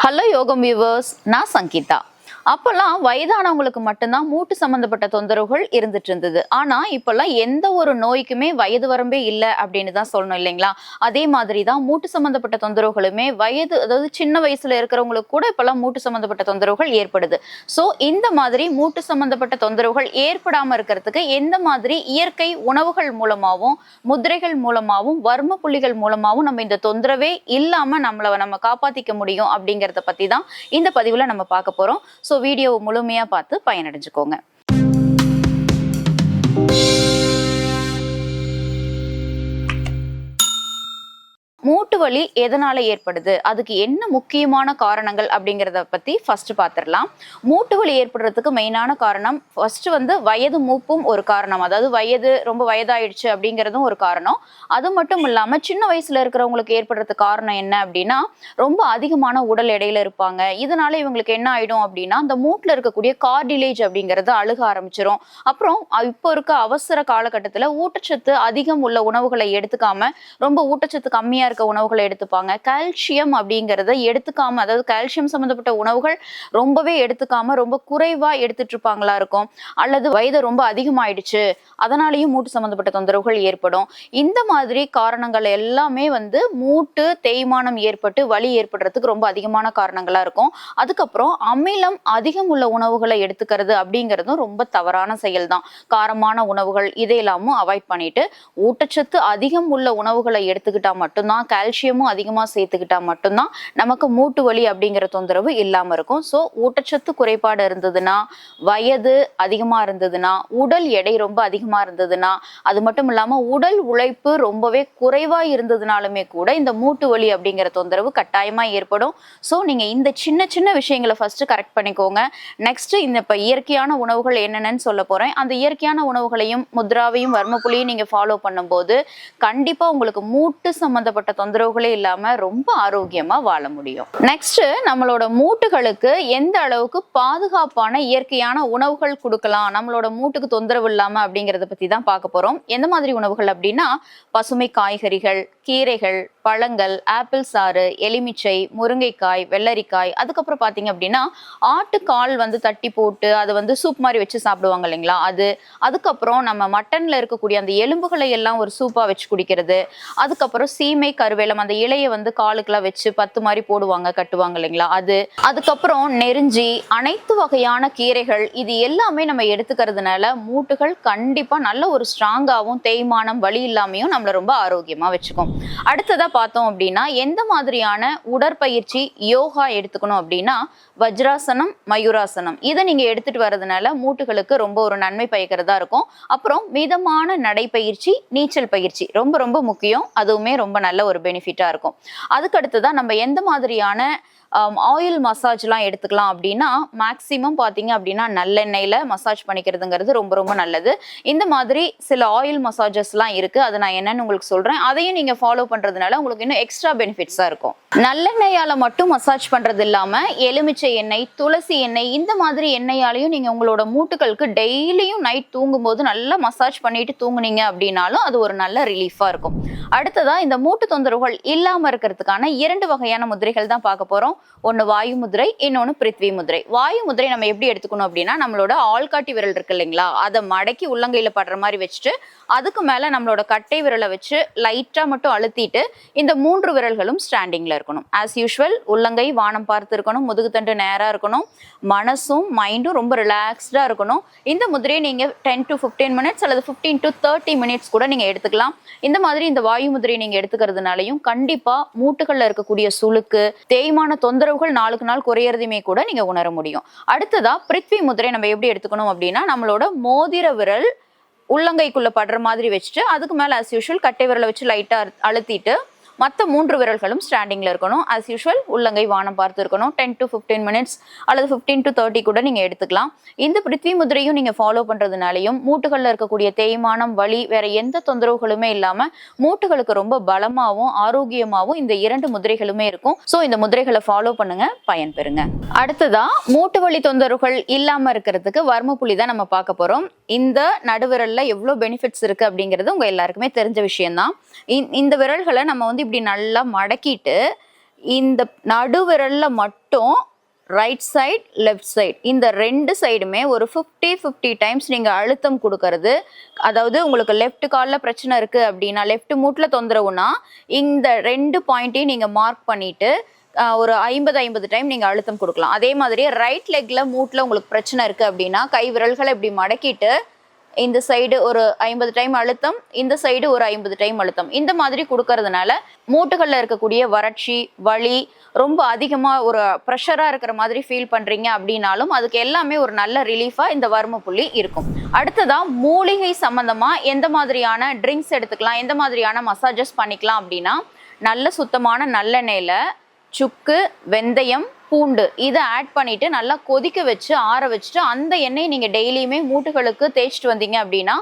Hello யோகம் viewers, நான் சங்கீதா. அப்பெல்லாம் வயதானவங்களுக்கு மட்டும்தான் மூட்டு சம்பந்தப்பட்ட தொந்தரவுகள் இருந்துட்டு இருந்தது. ஆனா இப்பெல்லாம் எந்த ஒரு நோய்க்குமே வயது வரம்பே இல்லை அப்படின்னு தான் சொல்லணும் இல்லைங்களா? அதே மாதிரி தான் மூட்டு சம்பந்தப்பட்ட தொந்தரவுகளுமே அதாவது சின்ன வயசுல இருக்கிறவங்களுக்கு கூட இப்பெல்லாம் மூட்டு சம்பந்தப்பட்ட தொந்தரவுகள் ஏற்படுது. ஸோ இந்த மாதிரி மூட்டு சம்பந்தப்பட்ட தொந்தரவுகள் ஏற்படாம இருக்கிறதுக்கு எந்த மாதிரி இயற்கை உணவுகள் மூலமாகவும் முதிரைகள் மூலமாகவும் வர்ம புள்ளிகள் மூலமாகவும் நம்ம இந்த தொந்தரவே இல்லாம நம்ம காப்பாத்திக்க முடியும் அப்படிங்கிறத பத்தி தான் இந்த பதிவுல நம்ம பார்க்க போறோம். ஸோ வீடியோவை முழுமையா பார்த்து பயனடைஞ்சுக்கோங்க. மூட்டு வலி எதனால ஏற்படுது, அதுக்கு என்ன முக்கியமான காரணங்கள் அப்படிங்கிறத பத்தி ஃபர்ஸ்ட் பார்த்துடலாம். மூட்டு வலி ஏற்படுறதுக்கு மெயினான காரணம் ஃபர்ஸ்ட் வயது மூப்பும் ஒரு காரணம். அதாவது ரொம்ப வயதாயிடுச்சு அப்படிங்கிறதும் ஒரு காரணம். அது மட்டும் இல்லாம சின்ன வயசுல இருக்கிறவங்களுக்கு ஏற்படுறதுக்கு காரணம் என்ன அப்படின்னா, ரொம்ப அதிகமான உடல் எடையில இருப்பாங்க. இதனால இவங்களுக்கு என்ன ஆயிடும் அப்படின்னா, அந்த மூட்டுல இருக்கக்கூடிய கார்டிலேஜ் அப்படிங்கிறது அழுக ஆரம்பிச்சிடும். அப்புறம் இப்போ இருக்க அவசர காலகட்டத்துல ஊட்டச்சத்து அதிகம் உள்ள உணவுகளை எடுத்துக்காம ரொம்ப ஊட்டச்சத்து கம்மியா இருக்க உணவுகளை எடுத்துப்பாங்க. கால்சியம் அப்படிங்கறத எடுத்துக்காம, அதாவது கால்சியம் சம்பந்தப்பட்ட உணவுகள் ரொம்பவே எடுத்துக்காம ரொம்ப குறைவா எடுத்துட்டு இருப்பாங்களா இருக்கும். அல்லது வயது ரொம்ப அதிகமாயிடுச்சு, அதனாலயும் மூட்டு சம்பந்தப்பட்ட தொந்தரவுகள் ஏற்படும். இந்த மாதிரி காரணங்கள் எல்லாமே மூட்டு தேய்மானம் ஏற்பட்டு வலி ஏற்படுறதுக்கு ரொம்ப அதிகமான காரணங்களா இருக்கும். அதுக்கப்புறம் அமிலம் அதிகம் உள்ள உணவுகளை எடுத்துக்கிறது அப்படிங்கிறதும் ரொம்ப தவறான செயல் தான். காரமான உணவுகள் இதையெல்லாமும் அவாய்ட் பண்ணிட்டு ஊட்டச்சத்து அதிகம் உள்ள உணவுகளை எடுத்துக்கிட்டா மட்டும்தான், கால்சியமும் அதிகமா சேர்த்துக்கிட்டா மட்டும்தான் நமக்கு மூட்டு வலி அப்படிங்கிற தொந்தரவு இல்லாம இருக்கும். ஸோ ஊட்டச்சத்து குறைபாடு இருந்ததுன்னா, வயது அதிகமா இருந்ததுன்னா, உடல் எடை ரொம்ப அதிகமா இருந்ததுன்னா, அது மட்டும் இல்லாம உடல் உழைப்பு ரொம்பவே குறைவா இருந்ததுனாலுமே கூட இந்த மூட்டு வலி அப்படிங்கிற தொந்தரவு கட்டாயமா ஏற்படும். ஸோ நீங்க இந்த சின்ன சின்ன விஷயங்களை ஃபர்ஸ்ட் கரெக்ட் பண்ணிக்கோங்க. நெக்ஸ்ட் இப்ப இயற்கையான உணவுகள் என்னென்னு சொல்ல போறேன். அந்த இயற்கையான உணவுகளையும் முத்ராவையும் வர்மப்புள்ளியும் நீங்க ஃபாலோ பண்ணும்போது கண்டிப்பா உங்களுக்கு மூட்டு சம்பந்தப்பட்ட தொந்தரவுகளே இல்லாம ரொம்ப ஆரோக்கியமா வாழ முடியும். நெக்ஸ்ட் நம்மளோட மூட்டுகளுக்கு எந்த அளவுக்கு பாதுகாப்பான இயற்கையான உணவுகள் கொடுக்கலாம், நம்மளோட மூட்டுக்கு தொந்தரவு இல்லாம அப்படிங்கறத பத்தி தான் பார்க்க போறோம். எந்த மாதிரி உணவுகள் அப்படின்னா, பசுமை காய்கறிகள், கீரைகள், பழங்கள், ஆப்பிள் சாறு, எலுமிச்சை, முருங்கைக்காய், வெள்ளரிக்காய், அதுக்கப்புறம் பாத்தீங்க அப்படின்னா ஆட்டுக்கால் தட்டி போட்டு அதை சூப் மாதிரி வச்சு சாப்பிடுவாங்க இல்லைங்களா, அதுக்கப்புறம் நம்ம மட்டன்ல இருக்கக்கூடிய அந்த எலும்புகளை எல்லாம் ஒரு சூப்பா வச்சு குடிக்கிறது. அதுக்கப்புறம் சீமை கருவேலம், அந்த இலையை காலுக்கெல்லாம் வச்சு பத்து மாதிரி போடுவாங்க, கட்டுவாங்க இல்லைங்களா, அதுக்கப்புறம் நெருஞ்சி, அனைத்து வகையான கீரைகள், இது எல்லாமே நம்ம எடுத்துக்கிறதுனால மூட்டுகள் கண்டிப்பா நல்ல ஒரு ஸ்ட்ராங்காகவும் தேய்மானம் வலி இல்லாமையும் நம்மள ரொம்ப ஆரோக்கியமா வச்சுக்கும். அடுத்ததா பார்த்தோம் அப்படின்னா, எந்த மாதிரியான உடற்பயிற்சி யோகா எடுத்துக்கணும் அப்படின்னா, வஜ்ராசனம், மயூராசனம், இதை நீங்க எடுத்துட்டு வர்றதுனால மூட்டுகளுக்கு ரொம்ப ஒரு நன்மை பயக்கிறதா இருக்கும். அப்புறம் மிதமான நடைப்பயிற்சி, நீச்சல் பயிற்சி ரொம்ப ரொம்ப முக்கியம். அதுவுமே ரொம்ப நல்ல ஒரு பெனிஃபிட்டா இருக்கும். அதுக்கு அடுத்துதான் நம்ம எந்த மாதிரியான ஆயில் மசாஜ்லாம் எடுத்துக்கலாம் அப்படின்னா, மேக்சிமம் பார்த்தீங்க அப்படின்னா நல்லெண்ணெயில் மசாஜ் பண்ணிக்கிறதுங்கிறது ரொம்ப ரொம்ப நல்லது. இந்த மாதிரி சில ஆயில் மசாஜஸ்லாம் இருக்குது, அது நான் என்னன்னு உங்களுக்கு சொல்கிறேன். அதையும் நீங்கள் ஃபாலோ பண்ணுறதுனால உங்களுக்கு இன்னும் எக்ஸ்ட்ரா பெனிஃபிட்ஸாக இருக்கும். நல்லெண்ணெயால் மட்டும் மசாஜ் பண்ணுறது இல்லாமல் எலுமிச்சை எண்ணெய், துளசி எண்ணெய், இந்த மாதிரி எண்ணெயாலையும் நீங்கள் உங்களோட மூட்டுகளுக்கு டெய்லியும் நைட் தூங்கும்போது நல்லா மசாஜ் பண்ணிட்டு தூங்குனீங்க அப்படின்னாலும் அது ஒரு நல்ல ரிலீஃபாக இருக்கும். அடுத்ததா இந்த மூட்டு தொந்தரவுகள் இல்லாமல் இருக்கிறதுக்கான 2 வகையான முதிரைகள் தான் பார்க்க போகிறோம். ஒன்று வாயு முதிரை, இன்னொன்று பிருத்வி முதிரை. வாயு முதிரை நம்ம எப்படி எடுத்துக்கணும் அப்படின்னா, நம்மளோட ஆள்காட்டி விரல் இருக்கு இல்லைங்களா, அதை மடக்கி உள்ளங்கையில படுற மாதிரி வச்சுட்டு அதுக்கு மேல நம்மளோட கட்டை விரலை வச்சு லைட்டா மட்டும் அழுத்திட்டு இந்த 3 விரல்களும் ஸ்டாண்டிங்ல இருக்கணும். ஆஸ் யூஷுவல் உள்ளங்கை வானம் பார்த்து இருக்கணும், முதுகுத்தண்டு நேரா இருக்கணும், மனசும் மைண்டும் ரொம்ப ரிலாக்ஸ்டா இருக்கணும். இந்த முதிரையை நீங்க 10 to 15 minutes அல்லது 15 to 30 minutes கூட நீங்க எடுத்துக்கலாம். இந்த மாதிரி இந்த வாயு முதிரையை நீங்க எடுத்துக்கிறதுனாலையும் கண்டிப்பா மூட்டுகள்ல இருக்கக்கூடிய சுளுக்கு, தேய்மான தொந்தரவுகள் நாளுக்கு நாள் குறையறதுமே கூட நீங்க உணர முடியும். அடுத்ததா பிருத்வி முதிரை நம்ம எப்படி எடுத்துக்கணும் அப்படின்னா, நம்மளோட மோதிர விரல் உள்ளங்கைக்குள்ள படுற மாதிரி வச்சுட்டு அதுக்கு மேல ஆஸ் யூஷுவல் கட்டை விரலை வச்சு லைட்டா அழுத்திட்டு மற்ற 3 விரல்களும் ஸ்டாண்டிங்ல இருக்கணும். ஆஸ் யூஷுவல் உள்ளங்கை வானம் பார்த்து இருக்கணும். 10 to 15 minutes அல்லது 15 to 30 கூட நீங்க எடுத்துக்கலாம். இந்த பிருத்வி முதிரையும் நீங்க ஃபாலோ பண்றதுனாலையும் மூட்டுகள்ல இருக்கக்கூடிய தேய்மானம், வலி, வேற எந்த தொந்தரவுகளுமே இல்லாம மூட்டுகளுக்கு ரொம்ப பலமாவும் ஆரோக்கியமாவும் இந்த 2 முதிரைகளுமே இருக்கும். ஸோ இந்த முதிரைகளை ஃபாலோ பண்ணுங்க, பயன் பெறுங்க. அடுத்ததா மூட்டு வலி தொந்தரவுகள் இல்லாம இருக்கிறதுக்கு வர்மப்புள்ளி தான் நம்ம பார்க்க போறோம். இந்த நடுவிரல்ல எவ்வளவு பெனிஃபிட்ஸ் இருக்கு அப்படிங்கிறது உங்க எல்லாருக்குமே தெரிஞ்ச விஷயம் தான். இந்த விரல்களை நம்ம இப்படி நல்லா மடக்கிட்டு இந்த நடுவிரல்ல மட்டும் ரைட் சைட் லெஃப்ட் சைட் இந்த 2 சைடுமே ஒரு 50 டைம்ஸ் நீங்கள் அழுத்தம் கொடுக்கறது. அதாவது உங்களுக்கு லெஃப்ட் காலில் பிரச்சனை இருக்குது அப்படின்னா, லெஃப்ட் மூட்டில் தொந்தரவுனா இந்த 2 பாயிண்ட்டையும் நீங்கள் மார்க் பண்ணிட்டு ஒரு 50 டைம் நீங்கள் அழுத்தம் கொடுக்கலாம். அதே மாதிரி ரைட் லெக்கில் மூட்டில் உங்களுக்கு பிரச்சனை இருக்குது அப்படின்னா, கை விரல்களை இப்படி மடக்கிட்டு இந்த சைடு ஒரு 50 டைம் அழுத்தம், இந்த சைடு ஒரு 50 டைம் அழுத்தம். இந்த மாதிரி கொடுக்கறதுனால மூட்டுகளில் இருக்கக்கூடிய வறட்சி, வலி, ரொம்ப அதிகமாக ஒரு ப்ரெஷராக இருக்கிற மாதிரி ஃபீல் பண்ணுறீங்க அப்படின்னாலும் அதுக்கு எல்லாமே ஒரு நல்ல ரிலீஃபாக இந்த வர்ம புள்ளி இருக்கும். அடுத்ததாக மூலிகை சம்மந்தமாக எந்த மாதிரியான ட்ரிங்க்ஸ் எடுத்துக்கலாம், எந்த மாதிரியான மசாஜஸ் பண்ணிக்கலாம் அப்படின்னா, நல்ல சுத்தமான நல்லெண்ணெயில் சுக்கு, வெந்தயம், பூண்டு இதை ஆட் பண்ணிட்டு நல்லா கொதிக்க வச்சு ஆற வச்சுட்டு அந்த எண்ணெயை நீங்கள் டெய்லியுமே மூட்டுகளுக்கு தேய்ச்சிட்டு வந்தீங்க அப்படின்னா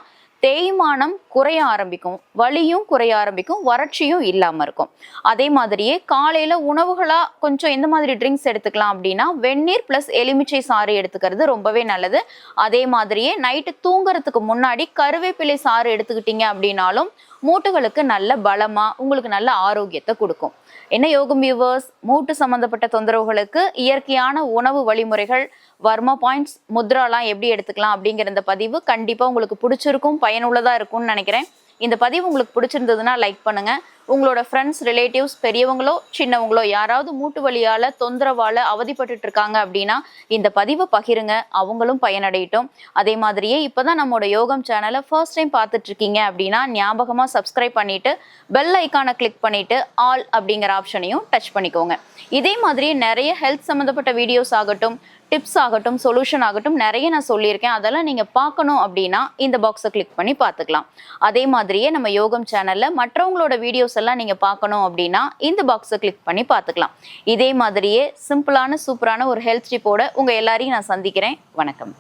தேய்மானம் குறைய ஆரம்பிக்கும், வலியும் குறைய ஆரம்பிக்கும், வறட்சியும் இல்லாமல் இருக்கும். அதே மாதிரியே காலையில் உணவுகளாக கொஞ்சம் எந்த மாதிரி ட்ரிங்க்ஸ் எடுத்துக்கலாம் அப்படின்னா, வெந்நீர் ப்ளஸ் எலுமிச்சை சாறு எடுத்துக்கிறது ரொம்பவே நல்லது. அதே மாதிரியே நைட்டு தூங்குறதுக்கு முன்னாடி கருவேப்பிலை சாறு எடுத்துக்கிட்டீங்க அப்படின்னாலும் மூட்டுகளுக்கு நல்ல பலமாக உங்களுக்கு நல்ல ஆரோக்கியத்தை கொடுக்கும். என்ன யோகம் வியூவர்ஸ், மூட்டு சம்மந்தப்பட்ட தொந்தரவுகளுக்கு இயற்கையான உணவு வழிமுறைகள், வர்மா பாயிண்ட்ஸ், முத்ராலாம் எப்படி எடுத்துக்கலாம் அப்படிங்கிற இந்த பதிவு கண்டிப்பாக உங்களுக்கு பிடிச்சிருக்கும், பயனுள்ளதாக இருக்கும்னு நினைக்கிறேன். இந்த பதிவு உங்களுக்கு பிடிச்சிருந்ததுன்னா லைக் பண்ணுங்கள். உங்களோட ஃப்ரெண்ட்ஸ், ரிலேட்டிவ்ஸ், பெரியவங்களோ சின்னவங்களோ யாராவது மூட்டு வலியால் தொந்தரவால் அவதிப்பட்டு இருக்காங்க அப்படின்னா இந்த பதிவை பகிருங்க, அவங்களும் பயனடையட்டும். அதே மாதிரியே இப்போ தான் நம்மளோட யோகம் சேனலை ஃபர்ஸ்ட் டைம் பார்த்துட்டு இருக்கீங்க அப்படின்னா ஞாபகமாக சப்ஸ்கிரைப் பண்ணிவிட்டு பெல் ஐக்கானை கிளிக் பண்ணிவிட்டு ஆல் அப்படிங்கிற ஆப்ஷனையும் டச் பண்ணிக்கோங்க. இதே மாதிரி நிறைய ஹெல்த் சம்மந்தப்பட்ட வீடியோஸ் ஆகட்டும், டிப்ஸ் ஆகட்டும், சொல்யூஷன் ஆகட்டும் நிறைய நான் சொல்லியிருக்கேன். அதெல்லாம் நீங்கள் பார்க்கணும் அப்படின்னா இந்த பாக்ஸை கிளிக் பண்ணி பார்த்துக்கலாம். அதே மாதிரியே நம்ம யோகம் சேனலில் மற்றவங்களோட வீடியோஸ் எல்லாம் நீங்கள் பார்க்கணும் அப்படின்னா இந்த பாக்ஸை கிளிக் பண்ணி பார்த்துக்கலாம். இதே மாதிரியே சிம்பிளான சூப்பரான ஒரு ஹெல்த் டிப்போட உங்கள் எல்லாரையும் நான் சந்திக்கிறேன். வணக்கம்.